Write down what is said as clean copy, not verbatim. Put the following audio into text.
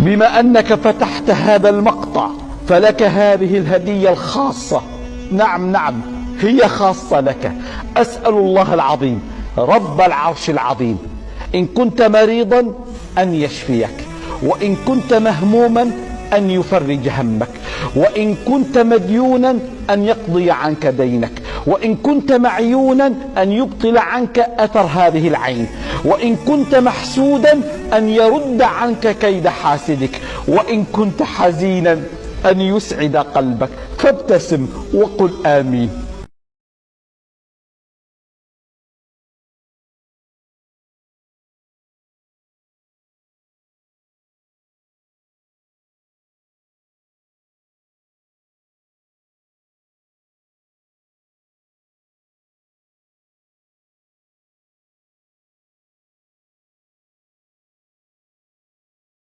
بما أنك فتحت هذا المقطع فلك هذه الهدية الخاصة. نعم هي خاصة لك. أسأل الله العظيم رب العرش العظيم إن كنت مريضا أن يشفيك، وإن كنت مهموما أن يفرج همك، وإن كنت مديونا أن يقضي عنك دينك، وإن كنت معيونا أن يبطل عنك أثر هذه العين، وإن كنت محسودا أن يرد عنك كيد حاسدك، وإن كنت حزينا أن يسعد قلبك. فابتسم وقل آمين.